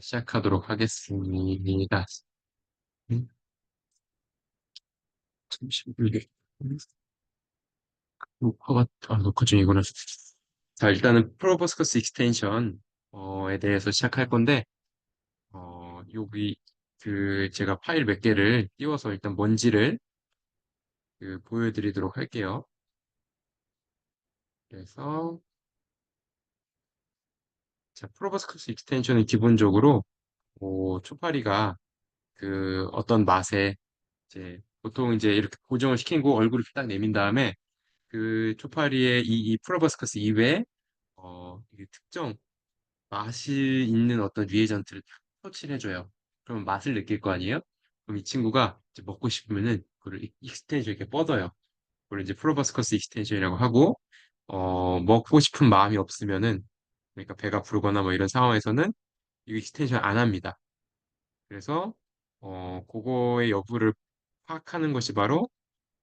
시작하도록 하겠습니다. 음, 잠시만요. 이게 녹화 중이구나. 자, 일단은 프로보스커스 익스텐션에 대해서 시작할 건데, 여기 제가 파일 몇 개를 띄워서 일단 뭔지를 보여드리도록 할게요. 그래서 자, 프로보스커스 익스텐션은 기본적으로 초파리가 어떤 맛에 이제 보통 이제 이렇게 고정을 시키고 얼굴을 딱 내민 다음에 초파리의 이 프로버스커스 이외에 이게 특정 맛이 있는 어떤 리에전트를 딱 터치를 해줘요. 그러면 맛을 느낄 거 아니에요? 그럼 이 친구가 이제 먹고 싶으면은 그걸 익스텐션 이렇게 뻗어요. 그걸 이제 프로버스커스 익스텐션이라고 하고 먹고 싶은 마음이 없으면은 그러니까 배가 부르거나 뭐 이런 상황에서는 이 익스텐션 안 합니다. 그래서 그거의 여부를 파악하는 것이 바로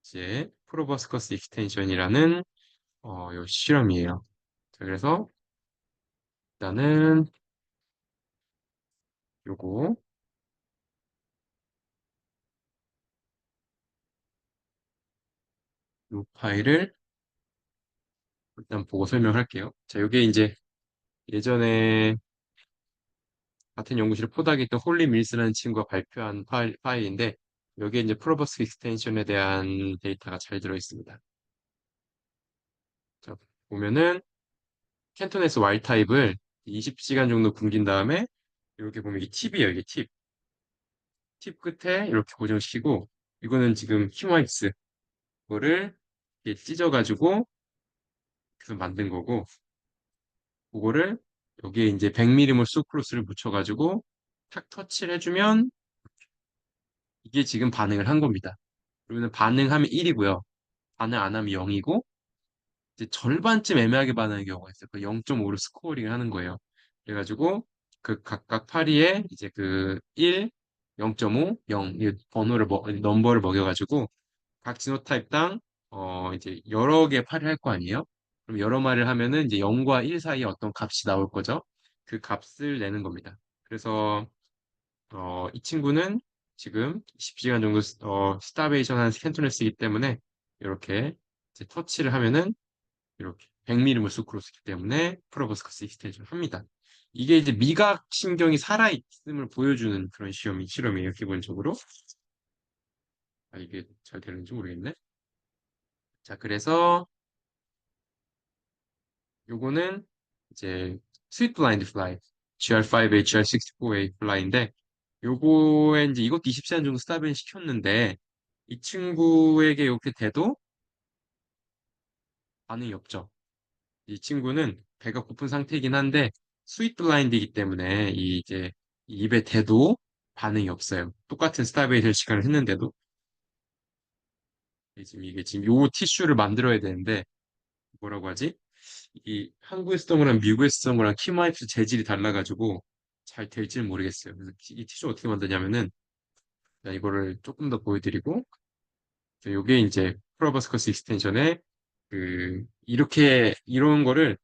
이제 프로버스커스 익스텐션이라는 요 실험이에요. 자, 그래서 일단은 요거 요 파일을 일단 보고 설명할게요. 자, 요게 이제 예전에 같은 연구실에 포닥에 있던 홀리 밀스라는 친구가 발표한 파일인데 여기에 이제 프로버스 익스텐션에 대한 데이터가 잘 들어 있습니다. 자, 보면은 캔토네스 와일드 타입을 20시간 정도 굶긴 다음에 이렇게 보면 이게 팁이에요. 이게 팁. 팁 끝에 이렇게 고정시키고 이거는 지금 히마이스 그거를 이렇게 찢어가지고 그래서 만든 거고 그거를 여기에 이제 100ml 수크로스를 묻혀가지고 탁 터치를 해주면 이게 지금 반응을 한 겁니다. 그러면 반응하면 1이고요. 반응 안 하면 0이고 이제 절반쯤 애매하게 반응하는 경우가 있어요. 그 0.5로 스코어링을 하는 거예요. 그래가지고 그 각각 파리에 이제 1, 0.5, 0 이 넘버를 먹여가지고 각 지노타입당 이제 여러 개 파리를 할 거 아니에요? 그럼 여러 마리를 하면은 이제 0과 1 사이에 어떤 값이 나올 거죠. 그 값을 내는 겁니다. 그래서 이 친구는 지금 20시간 정도 스타베이션 한 스캔토네스이기 때문에 이렇게 이제 터치를 하면은 이렇게 100mm 물수크로스기 때문에 프로보스커스 익스텐션 합니다. 이게 이제 미각 신경이 살아있음을 보여주는 그런 실험이에요, 기본적으로. 아, 이게 잘 되는지 모르겠네. 자, 그래서 요거는 이제 스윗 블라인드 플라이, GR5A, GR64A 플라이인데 요거에 이제 이것도 24년 정도 스타벤 시켰는데 이 친구에게 이렇게 돼도 반응이 없죠. 이 친구는 배가 고픈 상태이긴 한데 스윗 블라인드이기 때문에 이 입에 대도 반응이 없어요. 똑같은 스타베이션 시간을 했는데도 이게 지금 요 티슈를 만들어야 되는데 뭐라고 하지? 이 한국에서 쓰던 거랑 미국에서 쓰던 거랑 키마이프 재질이 달라가지고 잘 될지는 모르겠어요. 그래서 이 티슈 어떻게 만드냐면은 자, 이거를 조금 더 보여드리고 요게 이제 프로버스커스 익스텐션의 이런 거를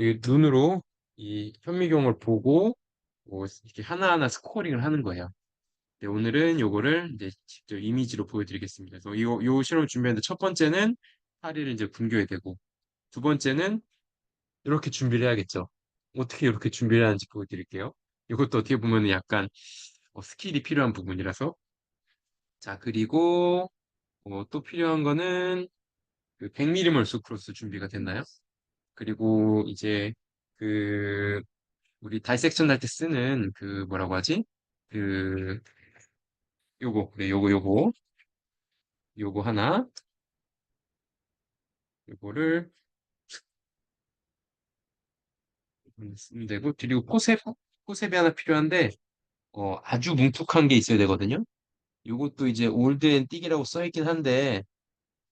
이 눈으로 이 현미경을 보고 이렇게 하나하나 스코어링을 하는 거예요. 네, 오늘은 요거를 이제 직접 이미지로 보여드리겠습니다. 그래서 요 실험을 준비했는데 첫 번째는 파리를 이제 굶겨야 되고 두 번째는 이렇게 준비를 해야겠죠. 어떻게 이렇게 준비를 하는지 보여드릴게요. 이것도 어떻게 보면 약간 스킬이 필요한 부분이라서. 자, 그리고 또 필요한 거는 100mm 수크로스 준비가 됐나요? 그리고 이제 그 우리 다이섹션 할 때 쓰는 뭐라고 하지? 그 그래 요거 하나 요거를 쓰면 되고 그리고 포셉이 하나 필요한데 아주 뭉툭한 게 있어야 되거든요. 요것도 이제 올드 앤 띡이라고 써 있긴 한데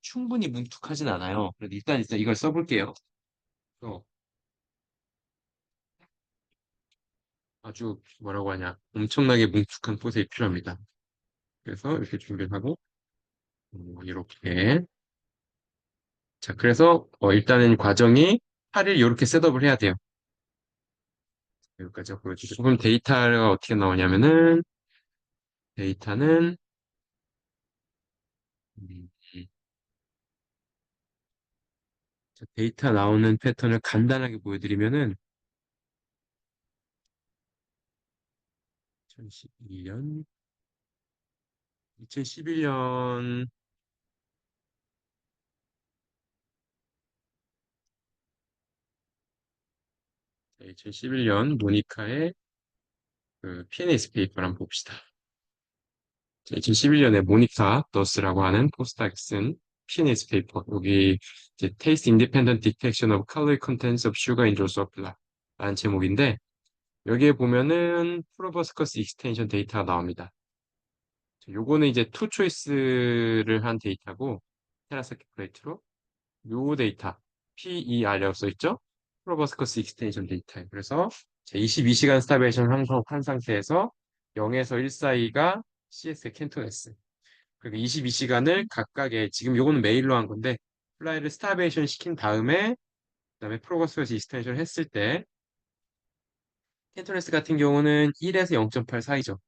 충분히 뭉툭하진 않아요. 그래도 일단 이걸 써볼게요. 어, 아주 뭐라고 하냐 엄청나게 뭉툭한 포셉이 필요합니다. 그래서 이렇게 준비를 하고 이렇게 자 그래서 일단은 과정이 팔을 이렇게 셋업을 해야 돼요. 여기까지 보여주죠. 그럼 데이터가 어떻게 나오냐면은, 데이터는, 음, 데이터 나오는 패턴을 간단하게 보여드리면은, 2012년, 2011년, 2011년 모니카의 그 P&S 페이퍼를 한번 봅시다. 2011년에 모니카 더스라고 하는 포스닥 쓴 P&S 페이퍼. 여기 이제 Taste Independent Detection of Calorie Contents of Sugar in Drosophila 라는 제목인데, 여기에 보면은 프로버스커스 익스텐션 데이터가 나옵니다. 요거는 이제 투 초이스를 한 데이터고, 테라사키 플레이트로 요 데이터 PER이라고 써있죠? 프로버스커스 익스텐션 데이터. 그래서 22시간 스타베이션 한 상태에서 0에서 1 사이가 CS 켄토네스. 그리고 22시간을 각각의, 지금 요거는 메일로 한 건데, 플라이를 스타베이션 시킨 다음에, 그다음에 프로버스커스 익스텐션을 했을 때, 켄토네스 같은 경우는 1에서 0.8 사이죠.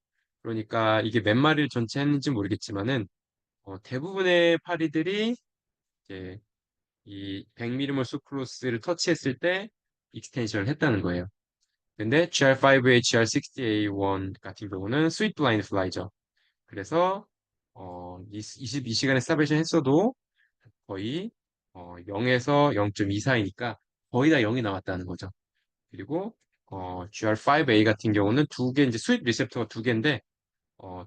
그러니까 이게 몇 마리를 전체 했는지 모르겠지만은, 대부분의 파리들이 이제 이 100m몰 수크로스를 터치했을 때 익스텐션을 했다는 거예요. 근데 GR5A, GR60A1 같은 경우는 스윗 블라인드 플라이죠. 그래서 22시간에 스타베이션 했어도 거의 0에서 0.2 사이니까 거의 다 0이 나왔다는 거죠. 그리고 GR5A 같은 경우는 두 개, 이제 스윗 리셉터가 두 개인데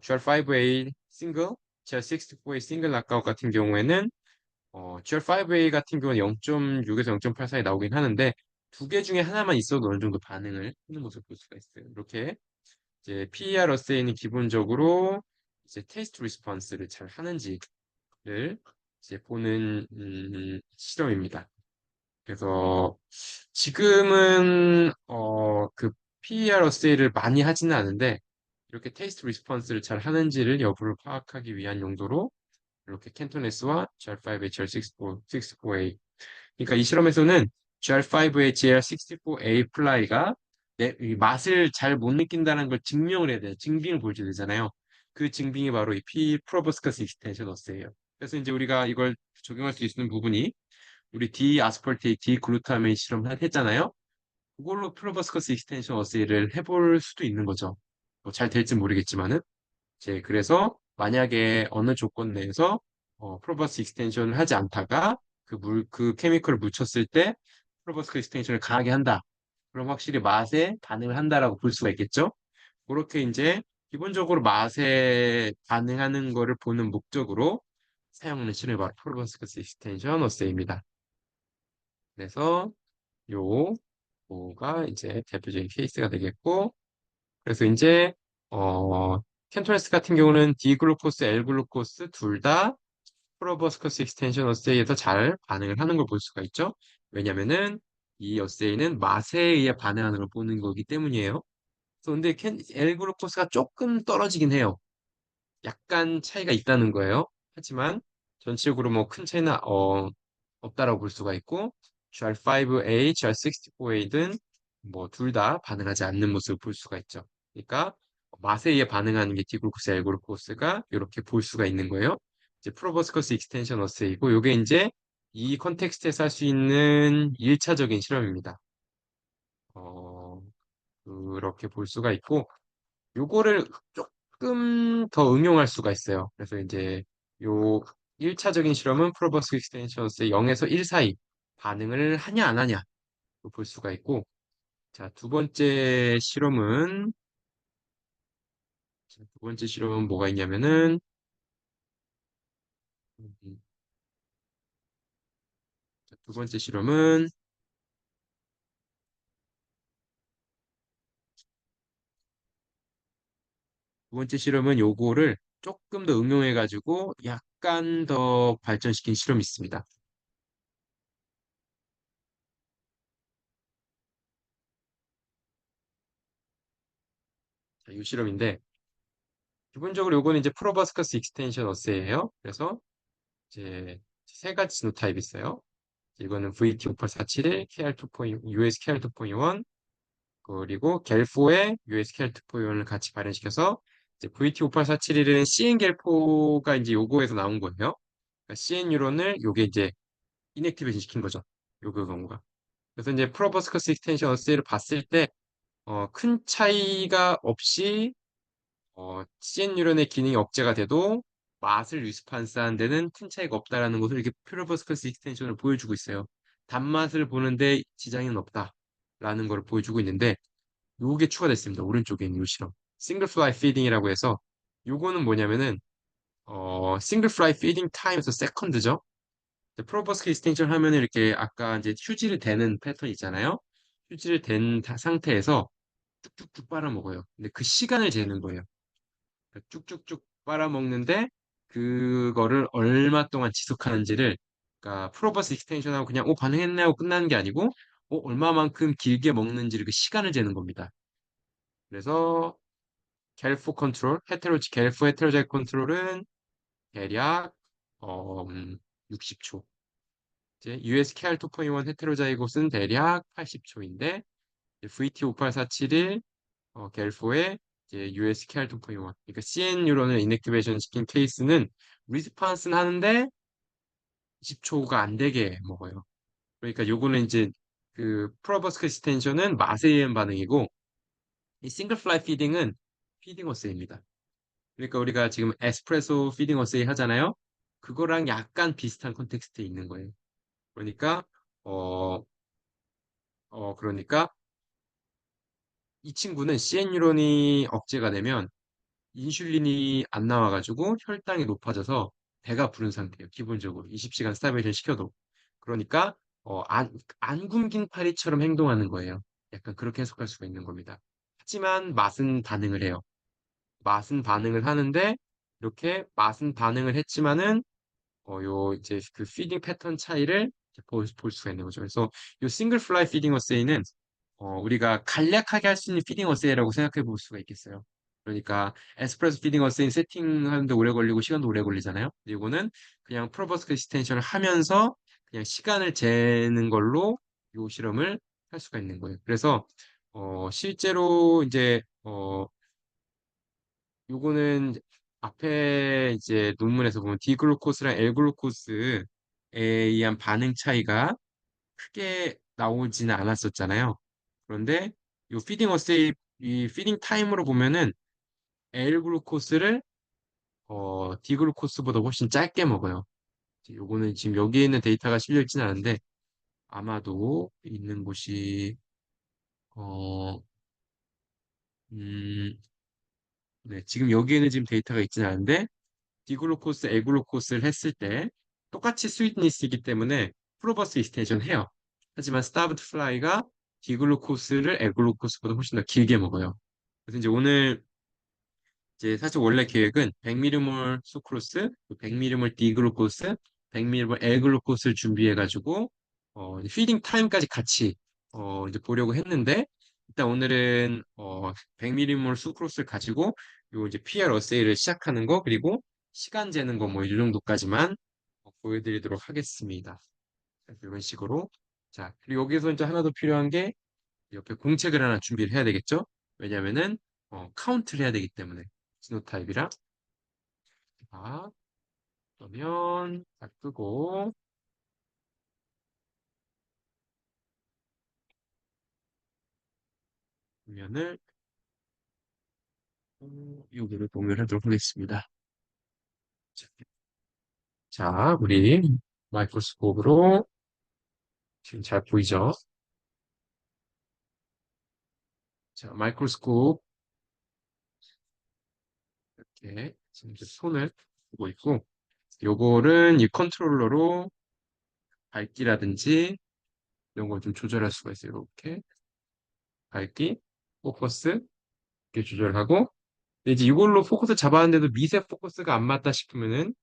GR5A 싱글, GR64A 싱글 락아웃 같은 경우에는 GR5A 같은 경우는 0.6에서 0.8 사이 나오긴 하는데 두 개 중에 하나만 있어도 어느 정도 반응을 하는 모습을 볼 수가 있어요. 이렇게 이제 PER 어세이는 기본적으로 이제 테이스트 리스폰스를 잘 하는지를 이제 보는 실험입니다. 그래서 지금은 그 PER 어세이를 많이 하지는 않은데 이렇게 테이스트 리스폰스를 잘 하는지를 여부를 파악하기 위한 용도로 이렇게 캔토네스와 GR5의 GR64A. 그러니까 이 실험에서는 GR5의 GR64A 플라이가 이 맛을 잘 못 느낀다는 걸 증명을 해야 돼요. 증빙을 보여줘야 되잖아요. 그 증빙이 바로 이 P 프로버스커스 익스텐션 어세이예요. 그래서 이제 우리가 이걸 적용할 수 있는 부분이 우리 D 아스팔테이, D 글루타민 실험을 했잖아요. 그걸로 프로버스커스 익스텐션 어세이를 해볼 수도 있는 거죠. 뭐잘 될지 모르겠지만은. 이제 그래서 만약에 어느 조건 내에서 프로버스 익스텐션을 하지 않다가 그 케미컬을 묻혔을 때 프로버스 익스텐션을 강하게 한다. 그럼 확실히 맛에 반응을 한다라고 볼 수가 있겠죠? 그렇게 이제 기본적으로 맛에 반응하는 거를 보는 목적으로 사용하는 실험이 바로 프로버스 익스텐션 어세이입니다. 그래서 요거가 이제 대표적인 케이스가 되겠고, 그래서 이제 어 켄토네스 같은 경우는 D글루코스, L글루코스 둘 다 프로버스커스 익스텐션 어세이에서 잘 반응을 하는 걸 볼 수가 있죠. 왜냐면은 이 어세이는 맛에 의해 반응하는 걸 보는 거기 때문이에요. 그래서 근데 L글루코스가 조금 떨어지긴 해요. 약간 차이가 있다는 거예요. 하지만 전체적으로 뭐 큰 차이는 없다라고 볼 수가 있고 GR5A, GR64A든 뭐 둘 다 반응하지 않는 모습을 볼 수가 있죠. 그러니까 맛에 의해 반응하는 게 디글루코스, L글루코스가 이렇게 볼 수가 있는 거예요. 이제 프로버스커스 익스텐션 어세이고 요게 이제 이 컨텍스트에서 할 수 있는 1차적인 실험입니다. 어, 그렇게 볼 수가 있고 요거를 조금 더 응용할 수가 있어요. 그래서 이제 요 1차적인 실험은 프로버스 익스텐션스의 0에서 1 사이 반응을 하냐 안 하냐 볼 수가 있고 자, 두 번째 실험은 뭐가 있냐면은 음, 자, 두 번째 실험은 요거를 조금 더 응용해 가지고 약간 더 발전시킨 실험이 있습니다. 자, 이 실험인데 기본적으로 요거는 이제 프로버스커스 익스텐션 어세이예요. 그래서 이제 세 가지 진노타입이 있어요. 이거는 VT5847에 KR2.1, US KR2.1, 그리고 겔포에 US 켈트포이온을 같이 발현시켜서 이제 VT58471은 CN 겔포가 이제 요거에서 나온 거예요. 그러니까 CN 뉴런을 요게 이제 이넥티베이션 시킨 거죠. 요거 경우가. 그래서 이제 프로버스커스 익스텐션 어세이를 봤을 때 큰 차이가 없이 CN 뉴런의 기능이 억제가 돼도 맛을 리스판스하는 데는 큰 차이가 없다라는 것을 이렇게 프로버스커스 익스텐션을 보여주고 있어요. 단맛을 보는데 지장은 없다라는 걸 보여주고 있는데 요게 추가됐습니다. 오른쪽에 있는 요 실험. 싱글 플라이 피딩이라고 해서 요거는 뭐냐면은 싱글 플라이 피딩 타임에서 세컨드죠. 프로버스커 익스텐션 하면 이렇게 아까 이제 휴지를 대는 패턴 있잖아요. 휴지를 댄 상태에서 쭉쭉쭉 빨아먹어요. 근데 그 시간을 재는 거예요. 그러니까 쭉쭉쭉 빨아먹는데 그거를 얼마 동안 지속하는지를 그러니까 프로버스 익스텐션하고 그냥 반응했네 하고 끝나는 게 아니고 얼마만큼 길게 먹는지를 그 시간을 재는 겁니다. 그래서 갤포 컨트롤, 갤포 헤테로자이트 컨트롤은 대략 60초. 이제 US KR2.1 헤테로자이고스는 대략 80초인데 VT58471 갤포의 이제 US KR2.1 그러니까 CN 뉴런을 인액티베이션 시킨 케이스는 리스판스는 하는데 20초가 안 되게 먹어요. 그러니까 요거는 이제 그 프로버스크 스텐션은 맛에 의한 반응이고 이 싱글 플라이 피딩은 피딩 어세이입니다. 그러니까 우리가 지금 에스프레소 피딩 어세이 하잖아요. 그거랑 약간 비슷한 컨텍스트에 있는 거예요. 그러니까 어, 그러니까 이 친구는 CN 뉴런이 억제가 되면 인슐린이 안 나와가지고 혈당이 높아져서 배가 부른 상태예요. 기본적으로 20시간 스타베이션 시켜도. 그러니까 안 굶긴 파리처럼 행동하는 거예요. 약간 그렇게 해석할 수가 있는 겁니다. 하지만 맛은 반응을 해요. 맛은 반응을 하는데 이렇게 맛은 반응을 했지만은 요 이제 그 피딩 패턴 차이를 이렇게 볼 수가 있는 거죠. 그래서 요 싱글 플라이 피딩 어세이는 우리가 간략하게 할 수 있는 피딩 어세이라고 생각해 볼 수가 있겠어요. 그러니까 에스프레소 피딩 어세이 세팅하는데 오래 걸리고 시간도 오래 걸리잖아요. 근데 이거는 그냥 프로버스크 익스텐션을 하면서 그냥 시간을 재는 걸로 요 실험을 할 수가 있는 거예요. 그래서 실제로 이제 요거는 앞에 이제 논문에서 보면 디글루코스랑 L글루코스에 의한 반응 차이가 크게 나오지는 않았었잖아요. 그런데 요 피딩 어세이 이 피딩 타임으로 보면은 L글루코스를 디글루코스보다 훨씬 짧게 먹어요. 요거는 지금 여기에 있는 데이터가 실려 있지는 않은데 아마도 있는 곳이 어, 음, 네, 지금 여기에는 지금 데이터가 있지는 않은데 디글루코스, 에글루코스를 했을 때 똑같이 스위트니스이기 때문에 프로버스 익스텐션 해요. 하지만 스타브드 플라이가 디글루코스를 에글루코스보다 훨씬 더 길게 먹어요. 그래서 이제 오늘 이제 사실 원래 계획은 100m몰 수크로스, 100m몰 디글루코스, 100m몰 에글루코스를 준비해가지고 피딩 타임까지 같이 이제 보려고 했는데 일단 오늘은 100m몰 수크로스를 가지고 요 이제 PR 어세이를 시작하는 거 그리고 시간 재는 거 뭐 이 정도까지만 보여드리도록 하겠습니다. 이런 식으로 자 그리고 여기서 이제 하나 더 필요한 게 옆에 공책을 하나 준비를 해야 되겠죠? 왜냐면은 카운트를 해야 되기 때문에 지노타입이랑 자 그러면 다 끄고 화면을 여기를 동일하도록 하겠습니다. 자, 우리 마이크로스코프로 지금 잘 보이죠? 자, 마이크로스코프 이렇게 지금 이제 손을 보고 있고 요거는 이 컨트롤러로 밝기라든지 이런 걸 좀 조절할 수가 있어요. 이렇게 밝기, 포커스 이렇게 조절하고 근데 이제 이걸로 포커스 잡았는데도 미세 포커스가 안 맞다 싶으면은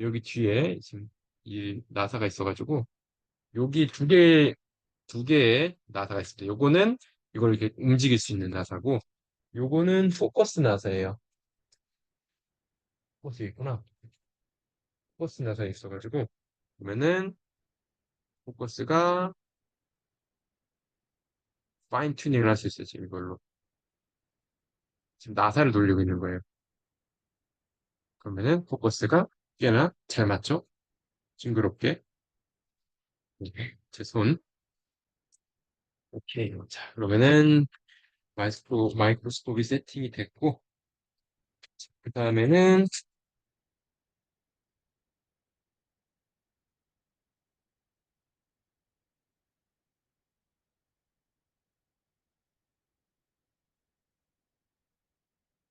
여기 뒤에 지금 이 나사가 있어가지고 여기 두 개의 나사가 있습니다. 요거는 이걸 이렇게 움직일 수 있는 나사고 요거는 포커스 나사예요. 포커스 있구나. 포커스 나사가 있어가지고 보면은 포커스가 파인 튜닝을 할 수 있어요, 지금 이걸로. 지금 나사를 돌리고 있는 거예요. 그러면은 포커스가 꽤나 잘 맞죠? 징그럽게. 제 손. 오케이. 자, 그러면은 마이크로스코피 세팅이 됐고, 그 다음에는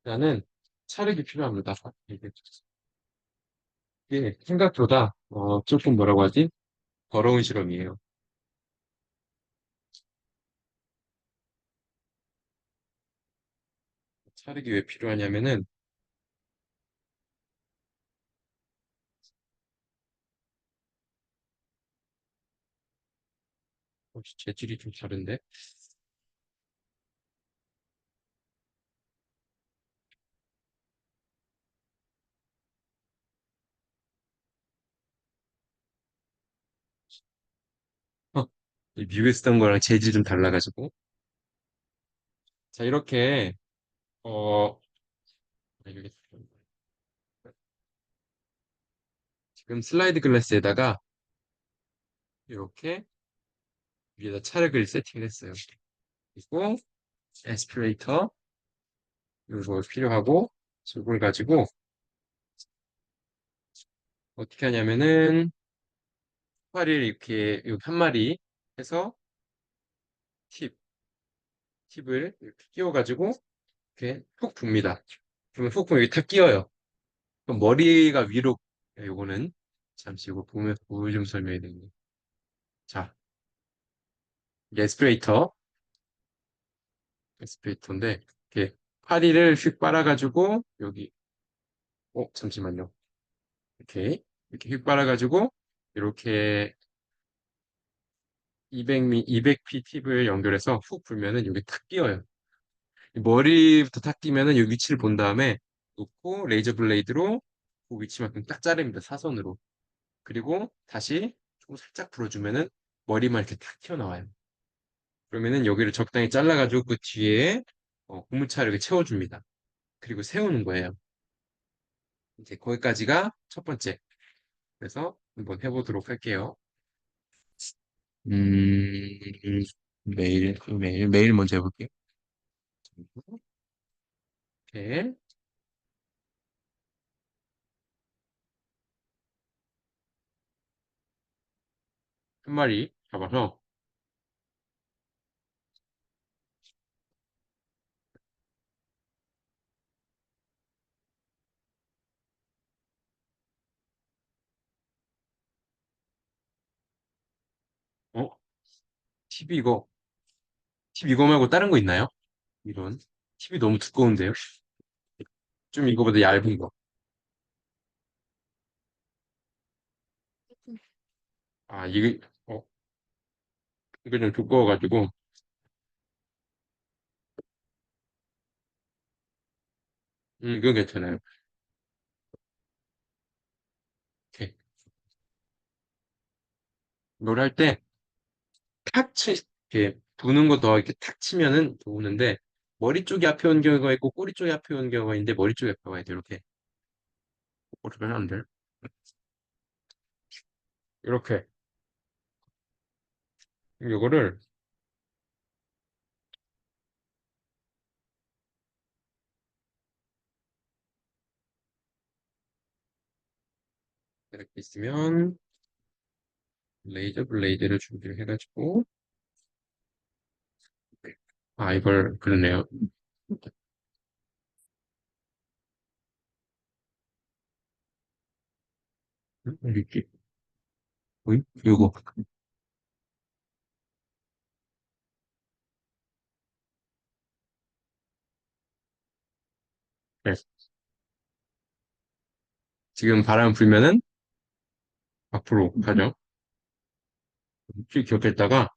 일단은 촬영이 필요합니다. 이게 생각보다 조금 뭐라고 하지? 더러운 실험이에요. 촬영이 왜 필요하냐면은 혹시 재질이 좀 다른데 이 미국에 쓰던 거랑 재질이 좀 달라가지고 자 이렇게 어 이렇게 지금 슬라이드 글라스에다가 이렇게 위에다 촬영을 세팅을 했어요. 그리고 에스피레이터 이거 필요하고 이걸 가지고 어떻게 하냐면은 파리를 이렇게 한 마리 해서 팁 팁을 이렇게 끼워가지고 이렇게 훅 붑니다. 그러면 훅 부으면 여기 탁 끼어요. 그럼 머리가 위로 요거는 잠시 이거 보면 보여 좀 설명해야 되겠네. 자, 이게 에스피레이터인데 이렇게 파리를 휙 빨아가지고 여기 잠시만요. 이렇게 휙 빨아가지고 이렇게 200p 팁을 연결해서 훅 불면은 여기 탁 끼어요. 머리부터 탁 끼면은 여기 위치를 본 다음에 놓고 레이저 블레이드로 그 위치만큼 딱 자릅니다. 사선으로. 그리고 다시 조금 살짝 불어주면은 머리만 이렇게 탁 튀어나와요. 그러면은 여기를 적당히 잘라가지고 그 뒤에 고무차를 이렇게 채워줍니다. 그리고 세우는 거예요. 이제 거기까지가 첫 번째. 그래서 한번 해보도록 할게요. 음, 메일 먼저 해볼게요. 이렇게 한 마리 잡아서, 어? TV 이거, TV 이거 말고 다른 거 있나요? 이런. TV 너무 두꺼운데요? 좀 이거보다 얇은 거. 아, 이거 좀 두꺼워가지고, 이건 괜찮아요. 이렇게. 이걸 할 때, 이렇게 부는 거 더 이렇게 탁 치면은 오는데, 머리 쪽이 앞에 온 경우가 있고, 꼬리 쪽이 앞에 온 경우가 있는데, 머리 쪽에 앞에 와야 돼, 이렇게. 어떻게 하면 안 돼? 이렇게. 이거를 이렇게 있으면, 레이저 블레이드를 준비를 해가지고, 이걸, 그러네요. 이렇게, 요거. 네. 지금 바람 불면은 앞으로 가죠. 쭉 기억했다가,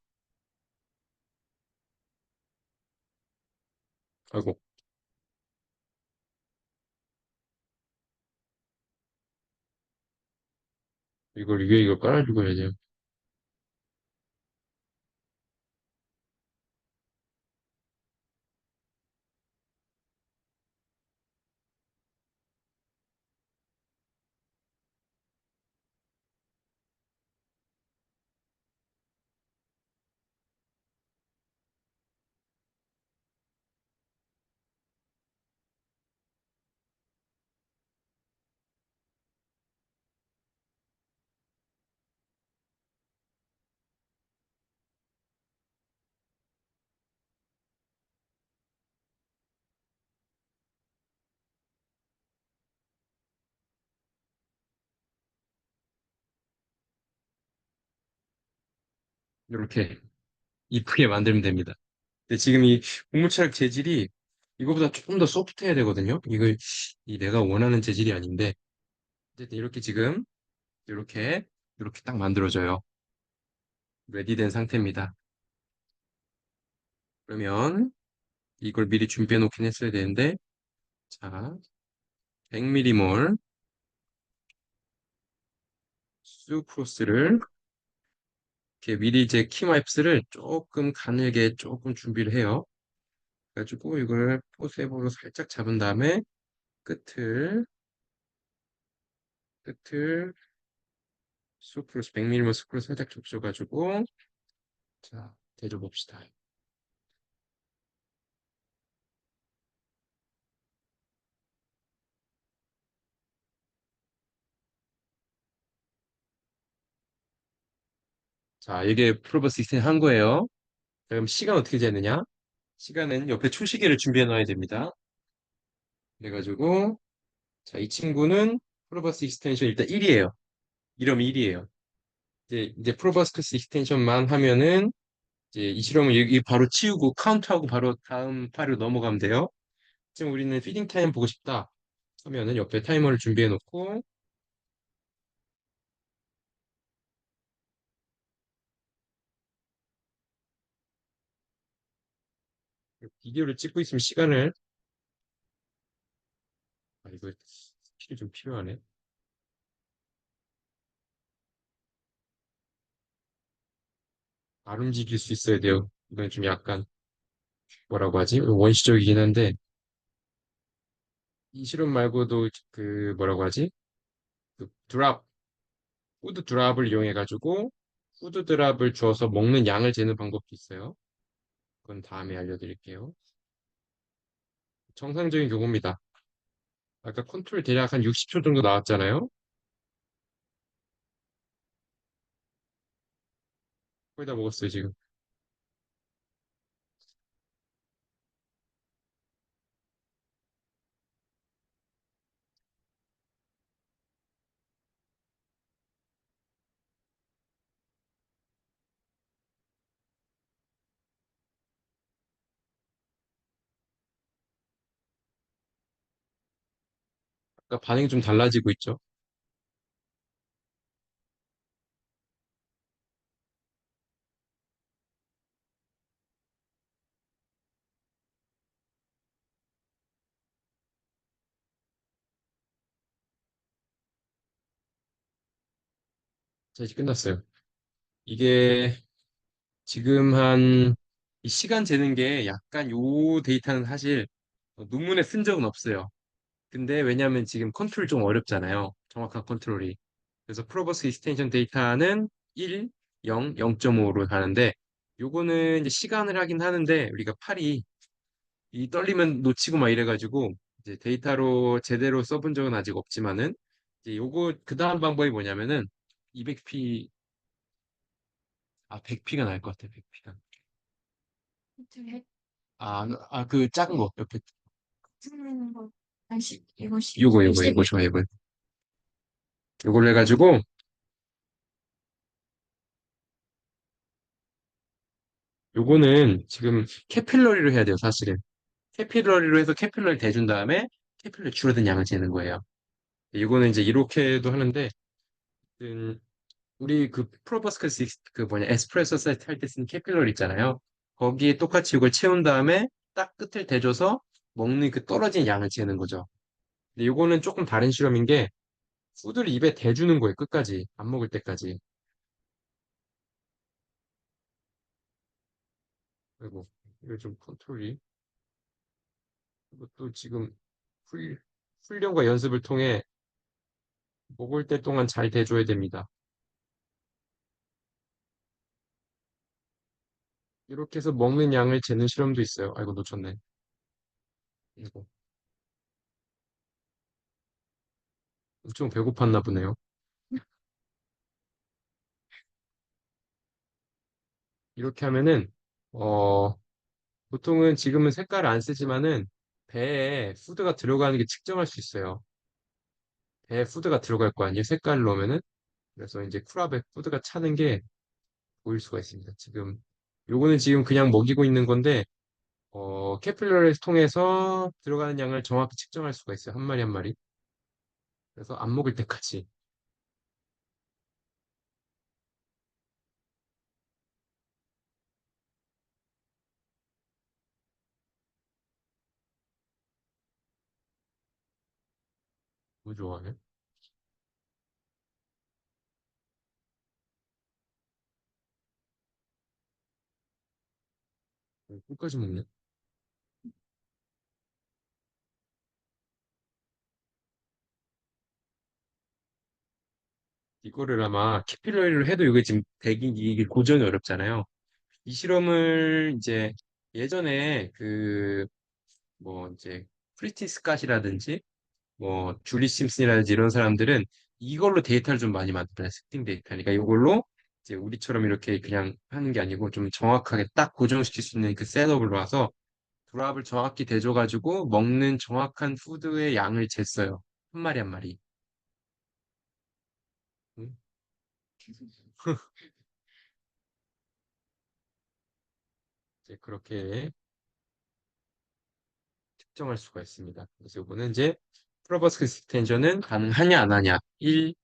아이고, 이걸 위에 이거 깔아주고 해야 돼요. 이렇게 이쁘게 만들면 됩니다. 근데 지금 이 고무철 재질이 이거보다 조금 더 소프트해야 되거든요. 이걸 이 내가 원하는 재질이 아닌데 어쨌든 이렇게 지금 이렇게 이렇게 딱 만들어져요. 레디된 상태입니다. 그러면 이걸 미리 준비해 놓긴 했어야 되는데 자 100ml 수크로스를 이렇게 미리 이제 키마이프스를 조금 가늘게 조금 준비를 해요. 그래가지고 이걸 포셉으로 살짝 잡은 다음에 끝을 끝을 수크로스 100ml 수크로스 살짝 접셔가지고 자 대줘봅시다. 자 이게 프로버스 익스텐 한 거예요. 그럼 시간 어떻게 재느냐? 시간은 옆에 초시계를 준비해 놔야 됩니다. 그래가지고 자 이 친구는 프로버스 익스텐션 일단 1이에요. 이러면 1이에요. 이제 프로버스커스 익스텐션만 하면은 이제 이 실험을 여기 바로 치우고 카운트하고 바로 다음 파일로 넘어가면 돼요. 지금 우리는 피딩 타임 보고 싶다 하면은 옆에 타이머를 준비해 놓고 비디오를 찍고 있으면 시간을 아 이거 스킬이 좀 필요하네. 안 움직일 수 있어야 돼요. 이건 좀 약간 뭐라고 하지? 원시적이긴 한데 이 실험 말고도 그 뭐라고 하지? 그 드랍 푸드 드랍을 이용해 가지고 푸드 드랍을 주어서 먹는 양을 재는 방법도 있어요. 그건 다음에 알려드릴게요. 정상적인 경우입니다. 아까 컨트롤 대략 한 60초 정도 나왔잖아요. 거의 다 먹었어요, 지금. 아까 반응이 좀 달라지고 있죠. 자, 이제 끝났어요. 이게 지금 한 이 시간 재는 게 약간 요 데이터는 사실 논문에 쓴 적은 없어요. 근데 왜냐하면 지금 컨트롤 좀 어렵잖아요. 정확한 컨트롤이. 그래서 프로버스 익스텐션 데이터는 1, 0, 0.5로 가는데 요거는 이제 시간을 하긴 하는데 우리가 팔이 이 떨리면 놓치고 막 이래가지고 이제 데이터로 제대로 써본 적은 아직 없지만은 이제 요거 그 다음 방법이 뭐냐면은 200p 100p가 나을 것 같아 100p가 그 작은 거 옆에 찍는 거 다시 이거 좋아 이거 요걸 해가지고 요거는 지금 캐필러리로 해야 돼요 사실은 캐필러리로 해서 캐필러리 대준 다음에 캐필러리 줄어든 양을 재는 거예요 이거는 이제 이렇게도 하는데 우리 그 프로버스커스 그 뭐냐 에스프레소 세트 할 때 쓴 캐필러리 있잖아요. 거기에 똑같이 이걸 채운 다음에 딱 끝을 대줘서 먹는 그 떨어진 양을 재는 거죠. 근데 이거는 조금 다른 실험인 게 푸드를 입에 대주는 거예요. 끝까지 안 먹을 때까지. 그리고 이거 좀 컨트롤이 이것도 지금 훈련과 연습을 통해 먹을 때 동안 잘 대줘야 됩니다. 이렇게 해서 먹는 양을 재는 실험도 있어요. 아이고 놓쳤네. 이거 엄청 배고팠나 보네요. 이렇게 하면은 어 보통은 지금은 색깔을 안 쓰지만은 배에 푸드가 들어가는 게 측정할 수 있어요. 배에 푸드가 들어갈 거 아니에요? 색깔을 넣으면은. 그래서 이제 쿨압에 푸드가 차는 게 보일 수가 있습니다. 요거는 지금 그냥 먹이고 있는 건데, 캐필러를 통해서 들어가는 양을 정확히 측정할 수가 있어요. 한 마리 한 마리. 그래서 안 먹을 때까지. 너무 좋아하네. 끝까지 먹네. 이거를 아마 캐필러리로 해도 이게 지금 이게 고정이 어렵잖아요. 이 실험을 이제 예전에 뭐 이제 프리티 스캇이라든지 뭐 줄리 심슨이라든지 이런 사람들은 이걸로 데이터를 좀 많이 만들어요. 스팅 데이터. 그러니까 이걸로 이제 우리처럼 이렇게 그냥 하는 게 아니고 좀 정확하게 딱 고정시킬 수 있는 그 셋업을 놔서 불합을 정확히 대줘가지고 먹는 정확한 푸드의 양을 쟀어요. 한 마리 한 마리. 음. 이제 그렇게 측정할 수가 있습니다. 그래서 이거는 이제 프로버스크 스텐션은 가능하냐 안 하냐 1,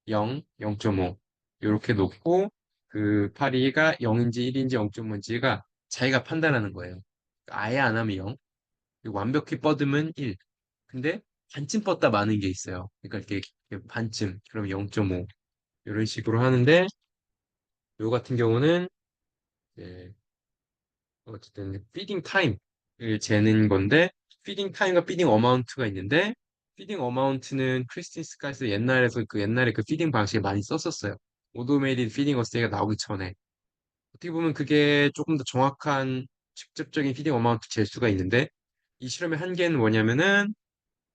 0, 0.5 이렇게 놓고 그 파리가 0인지 1인지 0.5인지가 자기가 판단하는 거예요. 아예 안 하면 0, 그리고 완벽히 뻗으면 1. 근데 반쯤 뻗다 마는 게 있어요. 그러니까 이렇게 반쯤, 그럼 0.5 이런 식으로 하는데 요 같은 경우는 이제 어쨌든 피딩 타임을 재는 건데 피딩 타임과 피딩 어마운트가 있는데 피딩 어마운트는 크리스틴 스카이스 옛날에서 그 옛날에 그 피딩 방식을 많이 썼었어요. 오토메이티드 피딩 어스테이가 나오기 전에 어떻게 보면 그게 조금 더 정확한 직접적인 피딩 어마운트 잴 수가 있는데 이 실험의 한계는 뭐냐면은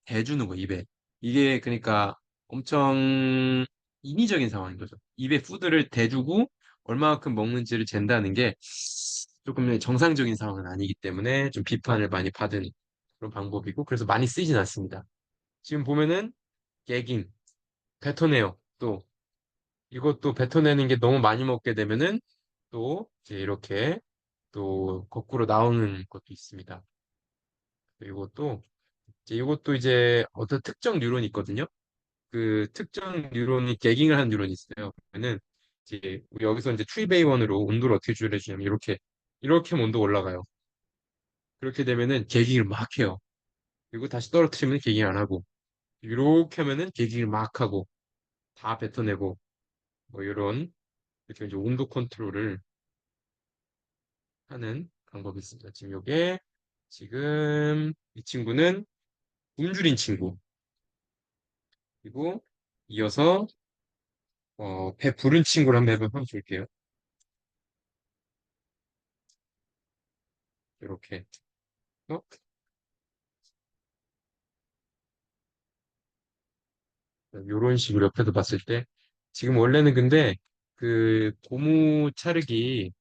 대주는 거 입에 이게 그러니까 엄청 인위적인 상황인 거죠. 입에 푸드를 대주고 얼마만큼 먹는지를 잰다는 게 조금 정상적인 상황은 아니기 때문에 좀 비판을 많이 받은 그런 방법이고 그래서 많이 쓰이진 않습니다. 지금 보면은 깨깅, 뱉어내요. 또 이것도 뱉어내는 게 너무 많이 먹게 되면은 또 이제 이렇게 또 거꾸로 나오는 것도 있습니다. 이것도 이제 어떤 특정 뉴런이 있거든요. 그 특정 뉴런이 개깅을 한 뉴런이 있어요. 그러면은 이제 우리 여기서 이제 트리베이원으로 온도를 어떻게 조절해주냐면 이렇게 하면 온도 올라가요. 그렇게 되면은 개깅을 막 해요. 그리고 다시 떨어뜨리면 개깅 안 하고 이렇게 하면은 개깅을 막 하고 다 뱉어내고 뭐 이런 이렇게 이제 온도 컨트롤을 하는 방법이 있습니다. 지금 이 친구는 굶주린 친구 그리고 이어서 배 부른 친구를 한번 볼게요. 이렇게 어? 이런 식으로 옆에서 봤을 때 지금 원래는 근데 그 고무 차르기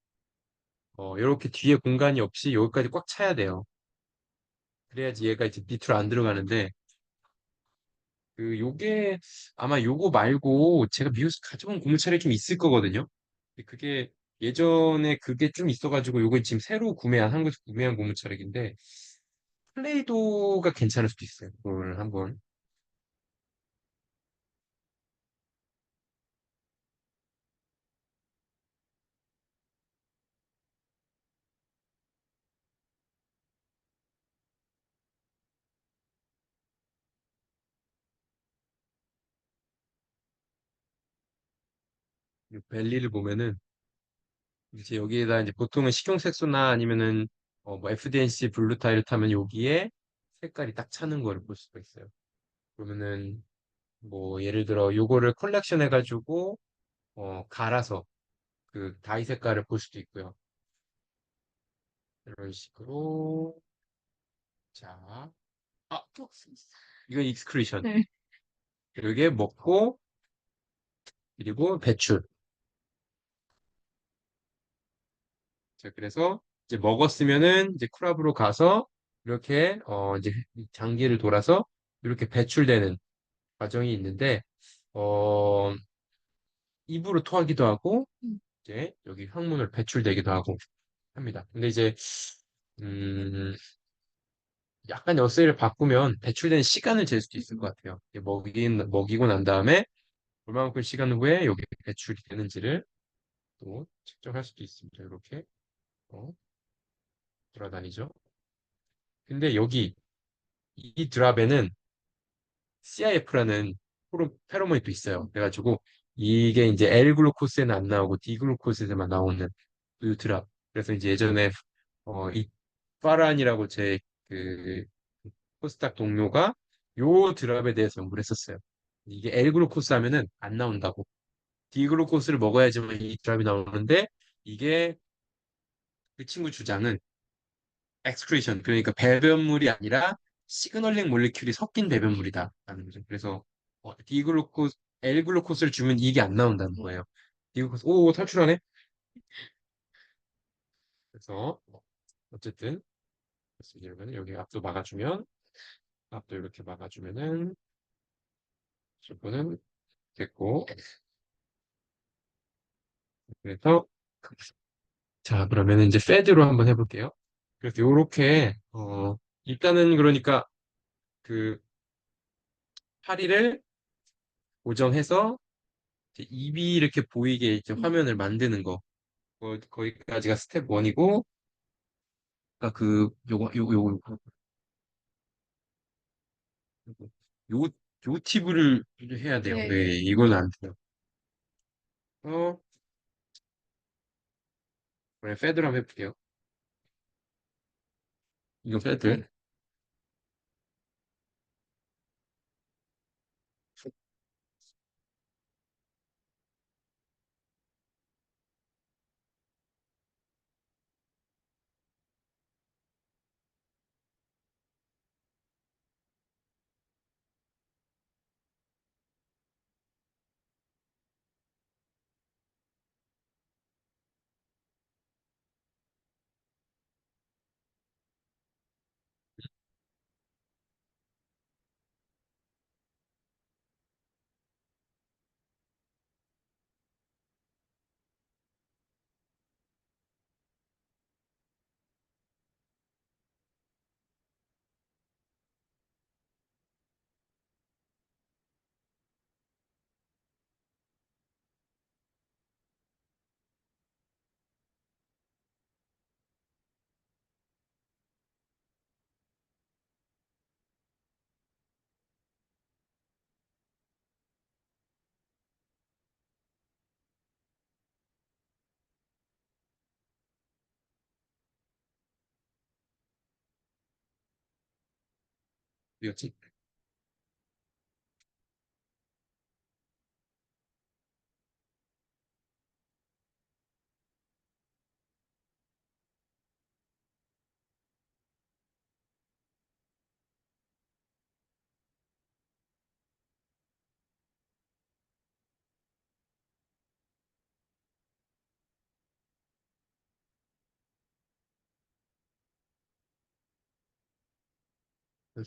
이렇게 뒤에 공간이 없이 여기까지 꽉 차야 돼요. 그래야지 얘가 이제 밑으로 안 들어가는데 요게 아마 요거 말고 제가 미국에서 가져온 고무 차르기 좀 있을 거거든요. 근데 그게 예전에 그게 좀 있어가지고 요건 지금 새로 한국에서 구매한 고무 차르기인데 플레이도가 괜찮을 수도 있어요. 그걸 한번 이 벨리를 보면은 이제 여기에다 이제 보통은 식용색소나 아니면은 뭐 FDNC 블루 타일을 타면 여기에 색깔이 딱 차는 거를 볼 수가 있어요. 그러면은 뭐 예를 들어 요거를 컬렉션 해가지고 갈아서 그 다이 색깔을 볼 수도 있고요. 이런 식으로 자, 아 이건 익스크리션. 네. 이게 먹고 그리고 배출. 자, 그래서 이제 먹었으면은 이제 쿨압으로 가서 이렇게 이제 장기를 돌아서 이렇게 배출되는 과정이 있는데 어 입으로 토하기도 하고 이제 여기 항문을 배출되기도 하고 합니다. 근데 이제 음, 약간 여세를 바꾸면 배출되는 시간을 잴 수도 있을 것 같아요. 이게 먹이고 난 다음에 얼마만큼 시간 후에 여기 배출이 되는지를 또 측정할 수도 있습니다. 이렇게 어, 돌아다니죠. 근데 여기 이 드랍에는 CIF라는 페로몬이 또 있어요. 그래가지고 이게 이제 L 글루코스에는 안 나오고 D 글루코스에만 나오는 우유 드랍. 그래서 이제 예전에 이 파란이라고 제 그 포스닥 동료가 요 드랍에 대해서 연구를 했었어요. 이게 L 글루코스 하면은 안 나온다고. D 글루코스를 먹어야지만 이 드랍이 나오는데 이게 그 친구 주장은 엑스크리션 그러니까 배변물이 아니라 시그널링 몰리큘이 섞인 배변물이다라는 거죠. 그래서 디글루코스 L글루코스를 주면 이게 안 나온다는 거예요. 디글루코스 오 탈출하네. 그래서 어쨌든 그러면 여기 앞도 막아주면 앞도 이렇게 막아주면은 이거는 됐고 그래서 자 그러면 이제 패드로 한번 해볼게요. 그래서 요렇게 일단은 그러니까 그 파리를 고정해서 이제 입이 이렇게 보이게 이제 화면을 만드는 거 거기까지가 스텝 1이고 아까 요, 요 팁을 해야 돼요. 네, 네, 네. 이건 안 돼요. 어, 그래, 패드로 한번 해볼게요. 이거 패드. 이거지.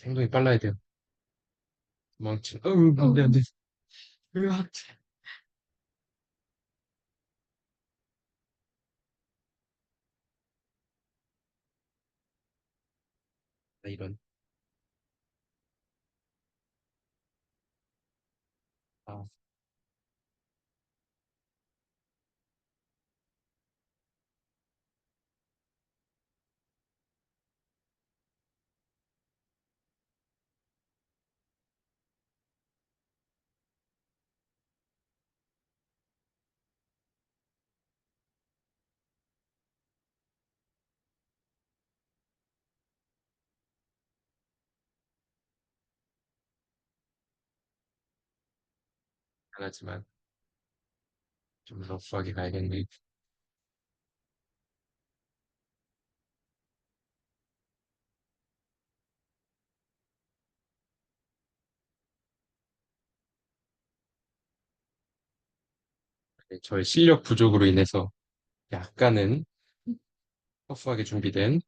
행동이 빨라야 돼요. 도망치. 안 돼, 안 돼. 으악. 이런. 아, 안 하지만 좀 러프하게 가야겠네. 네, 저의 실력 부족으로 인해서 약간은 터프하게 준비된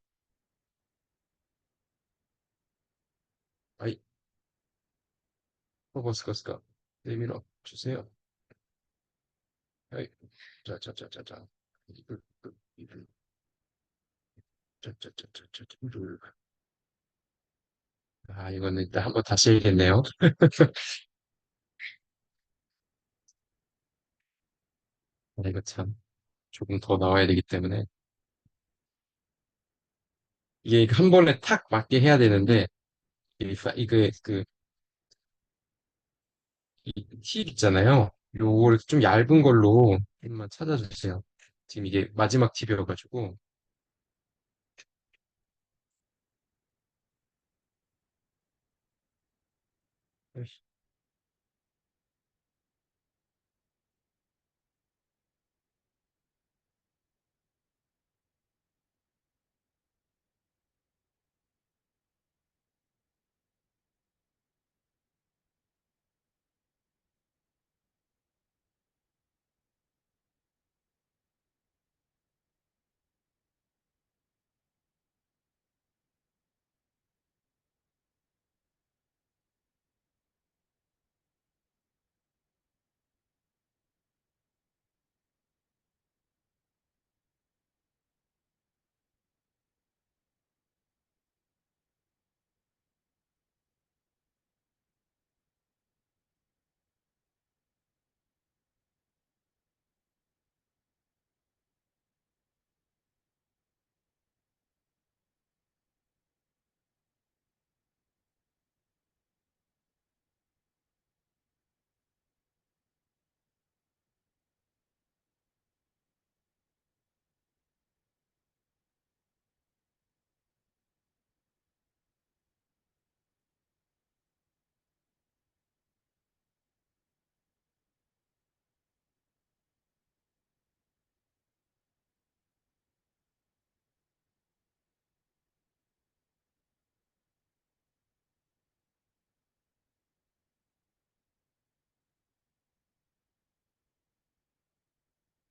아이, 포버스커스가 내밀어 주세요. 어이, 자자자자자. 이불, 이불. 아, 이거는 일단 한번 다시 해야겠네요. 아, 이거 참 조금 더 나와야 되기 때문에 이게 한 번에 탁 맞게 해야 되는데 이게 팁 있잖아요. 요거를 좀 얇은 걸로 좀만 찾아주세요. 지금 이게 마지막 팁이어가지고.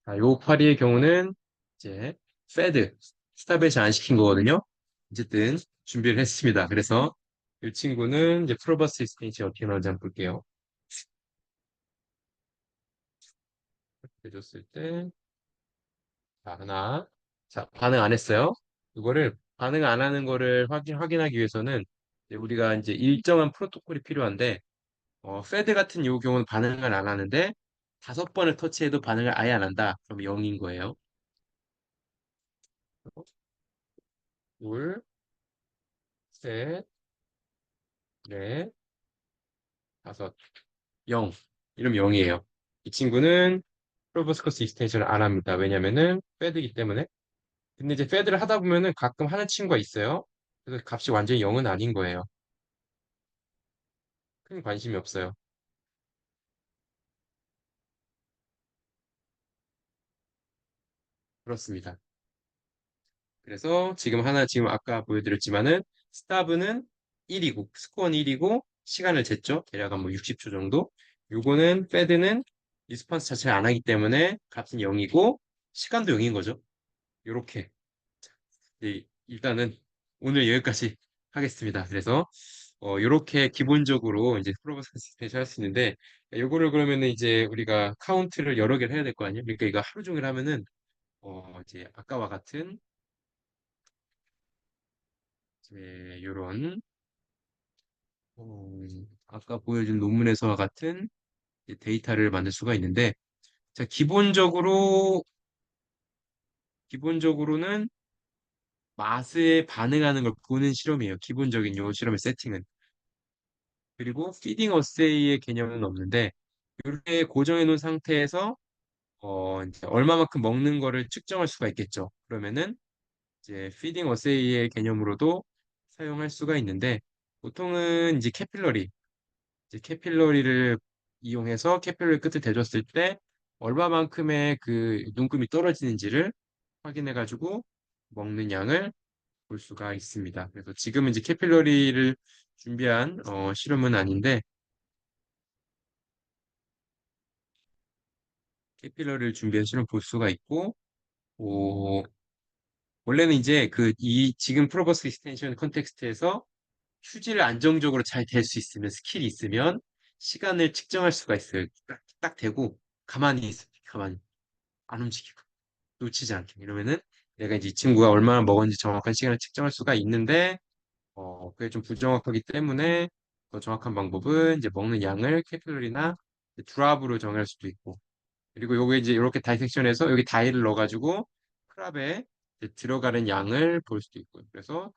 자, 요 파리의 경우는 이제 패드, 스타트에 안 시킨 거거든요. 어쨌든 준비를 했습니다. 그래서 이 친구는 이제 프로버스 익스텐시 어떻게 나오는지 한번 볼게요. 해줬을 때, 자, 하나. 자, 반응 안 했어요. 이거를 반응 안 하는 거를 확인하기 위해서는 이제 우리가 이제 일정한 프로토콜이 필요한데, 패드 같은 요 경우는 반응을 안 하는데, 5번을 터치해도 반응을 아예 안 한다. 그럼 0인 거예요. 둘, 셋, 넷, 다섯. 0. 이름 0이에요. 이 친구는 프로보스커스 익스텐션을 안 합니다. 왜냐면은 패드이기 때문에. 근데 이제 패드를 하다 보면은 가끔 하는 친구가 있어요. 그래서 값이 완전히 0은 아닌 거예요. 큰 관심이 없어요. 그렇습니다. 그래서 지금 아까 보여드렸지만은 스타브는 1이고 스코어는 1이고 시간을 쟀죠. 대략 한 뭐 60초 정도. 요거는 패드는 리스폰스 자체를 안 하기 때문에 값은 0이고 시간도 0인 거죠. 요렇게. 네, 일단은 오늘 여기까지 하겠습니다. 그래서 이렇게 기본적으로 이제 프로버스 컨시스텐시 할 수 있는데 요거를 그러면은 이제 우리가 카운트를 여러 개를 해야 될 거 아니에요? 그러니까 이거 하루 종일 하면은 이제 아까와 같은 이제 요런 아까 보여준 논문에서와 같은 이제 데이터를 만들 수가 있는데 자 기본적으로는 맛에 반응하는 걸 보는 실험이에요. 기본적인 요 실험의 세팅은. 그리고 피딩 어세이의 개념은 없는데 이렇게 고정해 놓은 상태에서 이제 얼마만큼 먹는 거를 측정할 수가 있겠죠. 그러면은 이제 피딩 어세이의 개념으로도 사용할 수가 있는데 보통은 이제 캐필러리를 이용해서 캐필러리 끝을 대줬을 때 얼마만큼의 그 눈금이 떨어지는지를 확인해 가지고 먹는 양을 볼 수가 있습니다. 그래서 지금은 이제 캐필러리를 준비한 실험은 아닌데 캐필러리를 준비한 실험 볼 수가 있고 오, 원래는 이제 이 지금 프로버스 익스텐션 컨텍스트에서 휴지를 안정적으로 잘 댈 수 있으면 스킬이 있으면 시간을 측정할 수가 있어요. 딱 대고 가만히 있어. 가만히. 안 움직이고 놓치지 않게 이러면은 내가 이제 이 친구가 얼마나 먹었는지 정확한 시간을 측정할 수가 있는데 그게 좀 부정확하기 때문에 더 정확한 방법은 이제 먹는 양을 캐피러리나 드랍으로 정할 수도 있고 그리고 요게 이제 이렇게 다이섹션해서 여기 다이를 넣어가지고 크랍에 이제 들어가는 양을 볼 수도 있고요. 그래서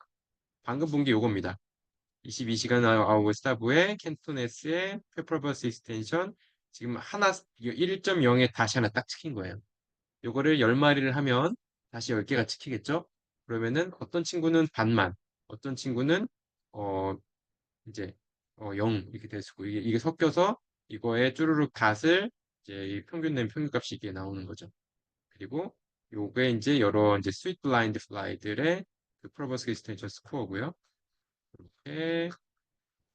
방금 본 게 요겁니다. 22시간 아웃 스타브의 캔토네스의 페퍼버스 익스텐션 지금 하나 1.0에 다시 하나 딱 찍힌 거예요. 요거를 10마리를 하면 다시 10개가 찍히겠죠? 그러면은 어떤 친구는 반만, 어떤 친구는 어 이제 0 이렇게 될 수고 이게 섞여서 이거의 쭈루룩 갓을 이제 이 평균 낸 평균값이 이게 나오는 거죠. 그리고 요게 이제 여러 이제 스윗 블라인드 플라이들의 그 프로버스 익스텐션 스코어고요. 이렇게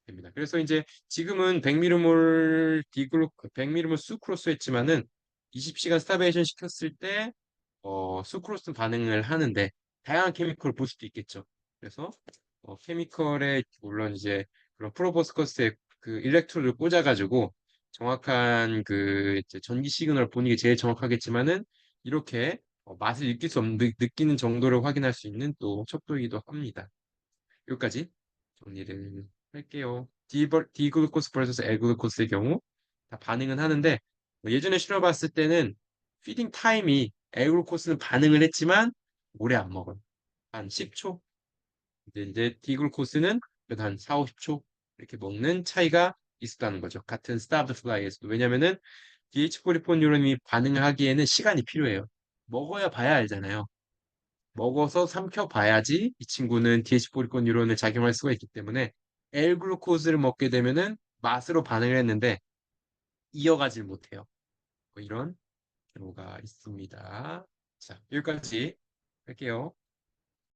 됩니다. 그래서 이제 지금은 100ml 수크로스 했지만은 20시간 스타베이션 시켰을 때 수크로스 반응을 하는데 다양한 케미컬을 볼 수도 있겠죠. 그래서 케미컬에 물론 이제 그런 프로보스커스의 그 일렉트로드를 꽂아가지고 정확한 그 이제 전기 시그널을 보는 게 제일 정확하겠지만은 이렇게 맛을 느낄 수 없는 느끼는 정도를 확인할 수 있는 또 척도이기도 합니다. 여기까지 정리를 할게요. 디글루코스 vs A글루코스의 경우 다 반응은 하는데 예전에 실험봤을 때는 피딩 타임이 A글루코스는 반응을 했지만 오래 안 먹어요. 한 10초. 근데 이제 디글루코스는 그래도 한 4, 50초 이렇게 먹는 차이가 있었다는 거죠. 같은 스타브드 플라이에서도. 왜냐면은 DH44 뉴런이 반응을 하기에는 시간이 필요해요. 먹어야 봐야 알잖아요. 먹어서 삼켜봐야지 이 친구는 DH44 뉴런을 작용할 수가 있기 때문에 L글루코즈를 먹게 되면은 맛으로 반응을 했는데 이어가질 못해요. 뭐 이런 경우가 있습니다. 자, 여기까지 할게요.